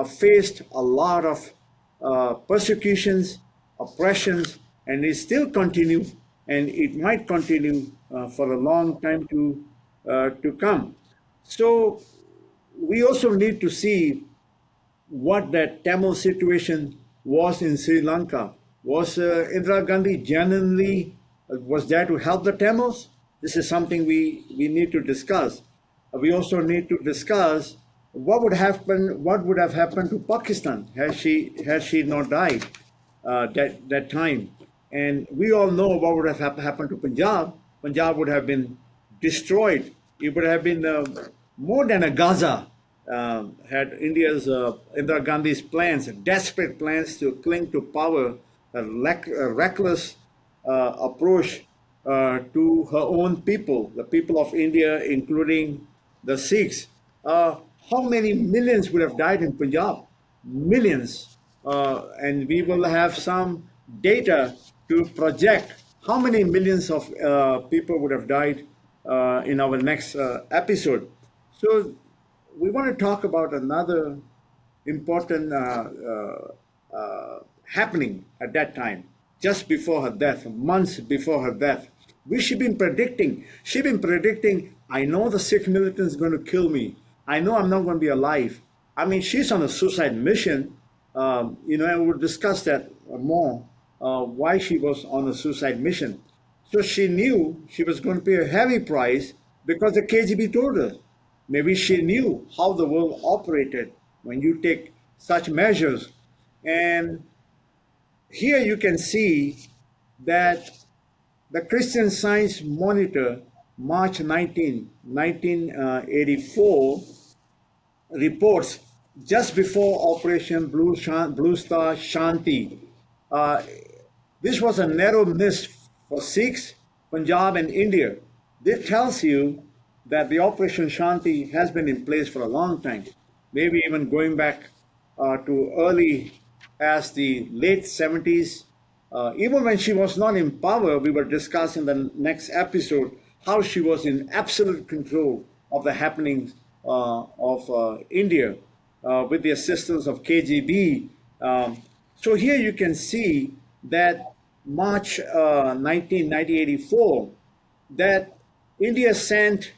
faced a lot of persecutions, oppressions, and it still continues, and it might continue for a long time to come. So we also need to see what that Tamil situation was in Sri Lanka. Was Indira Gandhi genuinely was there to help the Tamils? This is something we need to discuss. We also need to discuss what would have happened to Pakistan had she not died that time. And we all know what would have happened to Punjab. Punjab would have been destroyed. It would have been more than a Gaza had Indira Gandhi's plans, desperate plans to cling to power, a reckless approach to her own people, the people of India, including the Sikhs. How many millions would have died in Punjab? Millions. And we will have some data to project how many millions of people would have died in our next episode. So we want to talk about another important happening at that time. just before her death, months before her death, which she'd been predicting. She'd been predicting, I know the Sikh militant is going to kill me. I know I'm not going to be alive. I mean, she's on a suicide mission, and we'll discuss that more, why she was on a suicide mission. So she knew she was going to pay a heavy price because the KGB told her. Maybe she knew how the world operated when you take such measures. And here you can see that the Christian Science Monitor, March 19, 1984, reports just before Operation Blue Star Shanti. This was a narrow miss for Sikhs, Punjab, and India. This tells you that the Operation Shanti has been in place for a long time, maybe even going back to early as the late 70s. Even when she was not in power, we will discuss in the next episode how she was in absolute control of the happenings of India with the assistance of KGB. So here you can see that March 1984, that India sent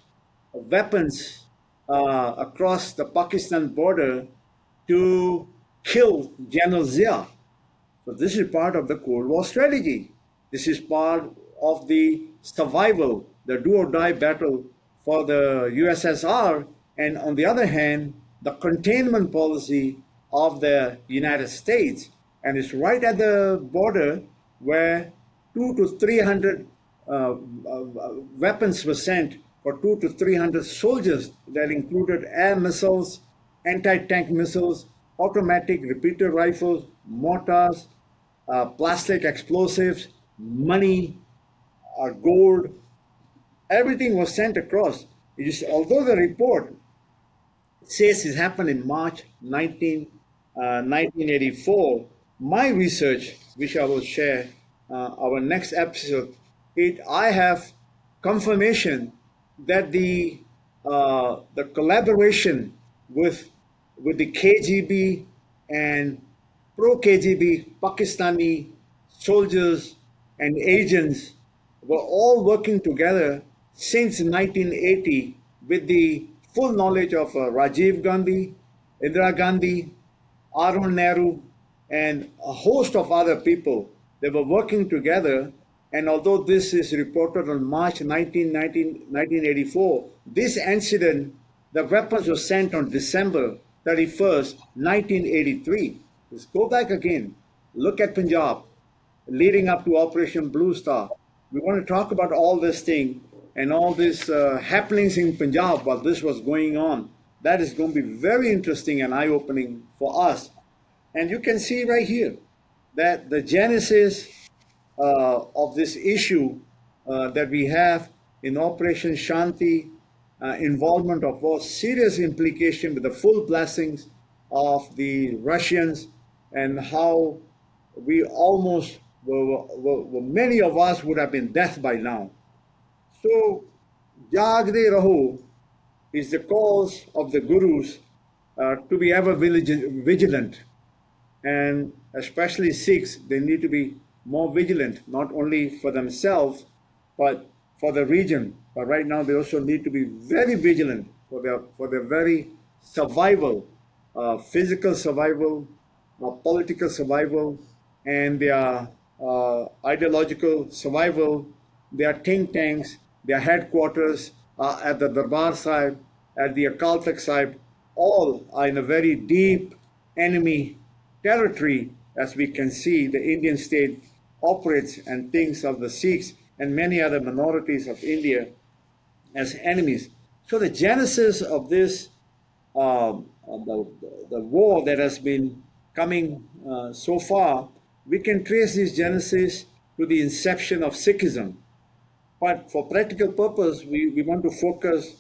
weapons across the Pakistan border to kill General Zia. So this is part of the Cold War strategy. This is part of the survival, the do or die battle for the USSR, and on the other hand, the containment policy of the United States. And it's right at the border where 200 to 300 weapons were sent for 200 to 300 soldiers that included air missiles, anti-tank missiles, automatic repeater rifles, mortars, plastic explosives, money, gold. Everything was sent across. Although the report says it happened in March 1984, my research, which I will share our next episode, I have confirmation that the collaboration with the KGB and pro-KGB Pakistani soldiers and agents were all working together since 1980 with the full knowledge of Rajiv Gandhi, Indira Gandhi, Arun Nehru, and a host of other people. They were working together, and although this is reported on March 1984, this incident, the weapons were sent on December 31st, 1983. Let's go back again. Look at Punjab, leading up to Operation Blue Star. We want to talk about all this thing and all these happenings in Punjab while this was going on. That is going to be very interesting and eye-opening for us. And you can see right here that the genesis of this issue that we have in Operation Shanti, involvement of both serious implication with the full blessings of the Russians, and how we almost many of us would have been dead by now. So, Jagde Raho is the cause of the gurus to be ever vigilant. And especially Sikhs, they need to be more vigilant, not only for themselves, but for the region. But right now, they also need to be very vigilant for their very survival, physical survival, political survival, and their ideological survival. Their think tanks, their headquarters at the Darbar Sahib, at the Akal Takht Sahib, all are in a very deep enemy territory. As we can see, the Indian state operates and thinks of the Sikhs and many other minorities of India as enemies. So the genesis of this, the war that has been coming so far, we can trace this genesis to the inception of Sikhism. But for practical purpose, we want to focus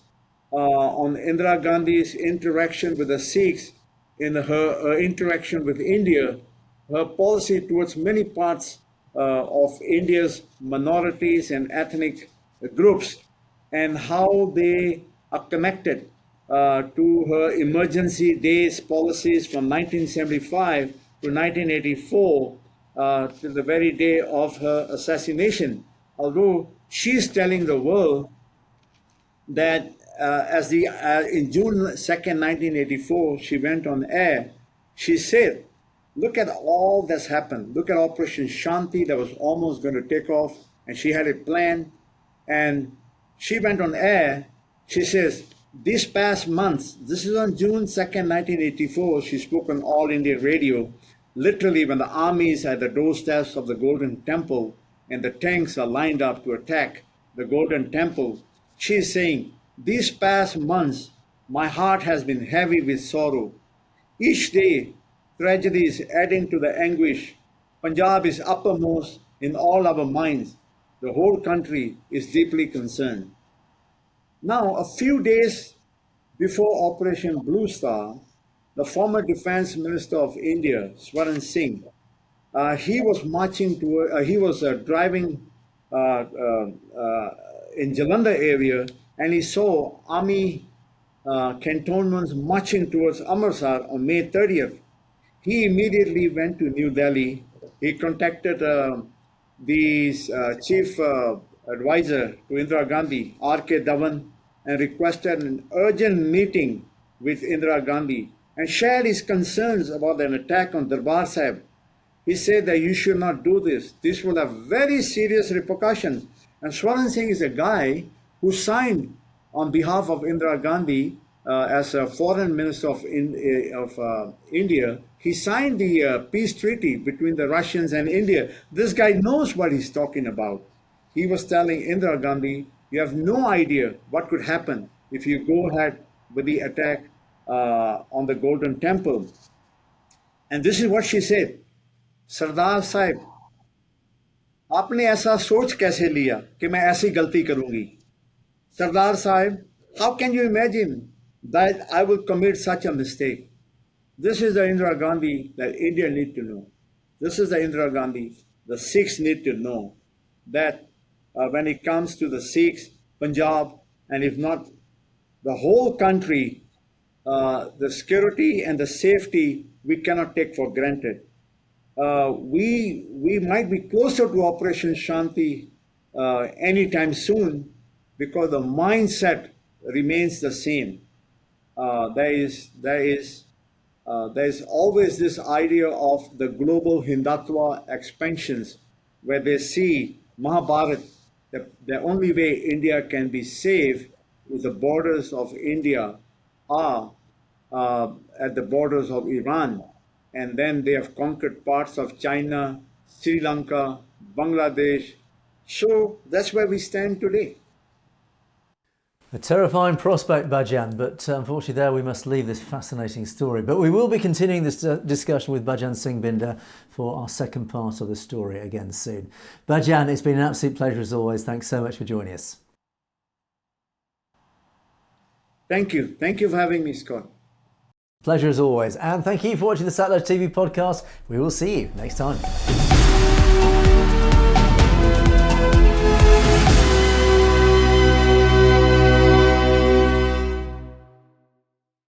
on Indira Gandhi's interaction with the Sikhs, in her interaction with India, her policy towards many parts of India's minorities and ethnic groups, and how they are connected to her emergency days policies from 1975 to 1984, till the very day of her assassination. Although she's telling the world that in June 2nd, 1984, she went on air. She said, "Look at all that's happened. Look at Operation Shanti that was almost going to take off, and she had it planned." And she went on air. She says, "These past months," this is on June 2nd, 1984, she spoke on All India Radio, literally when the army is at the doorsteps of the Golden Temple and the tanks are lined up to attack the Golden Temple. She is saying, "These past months, my heart has been heavy with sorrow. Each day, tragedy is adding to the anguish. Punjab is uppermost in all our minds. The whole country is deeply concerned." Now, a few days before Operation Blue Star, the former Defense Minister of India, Bhajan Singh, he was driving in Jalandhar area, and he saw army cantonments marching towards Amritsar on May 30th. He immediately went to New Delhi. He contacted the chief advisor to Indira Gandhi, R.K. Dhawan, and requested an urgent meeting with Indira Gandhi and shared his concerns about an attack on Darbar Sahib. He said that you should not do this. This will have very serious repercussions. And Bhajan Singh is a guy who signed on behalf of Indira Gandhi as a foreign minister of India. He signed the peace treaty between the Russians and India. This guy knows what he's talking about. He was telling Indira Gandhi, "You have no idea what could happen if you go ahead with the attack on the Golden Temple." And this is what she said, "Sardar Sahib, आपने ऐसा सोच कैसे लिया कि मैं ऐसी गलती करूंगी? Sardar Sahib, how can you imagine that I will commit such a mistake?" This is the Indira Gandhi that India need to know. This is the Indira Gandhi the Sikhs need to know, that when it comes to the Sikhs, Punjab, and if not the whole country, the security and the safety we cannot take for granted. We might be closer to Operation Shanti anytime soon because the mindset remains the same. There is always this idea of the global Hindutva expansions where they see Mahabharat, the only way India can be safe is the borders of India are at the borders of Iran. And then they have conquered parts of China, Sri Lanka, Bangladesh. So that's where we stand today. A terrifying prospect, Bhajan, but unfortunately there we must leave this fascinating story. But we will be continuing this discussion with Bhajan Singh Bhinder for our second part of the story again soon. Bhajan, it's been an absolute pleasure as always. Thanks so much for joining us. Thank you. Thank you for having me, Scott. Pleasure as always. And thank you for watching the Satluj TV podcast. We will see you next time.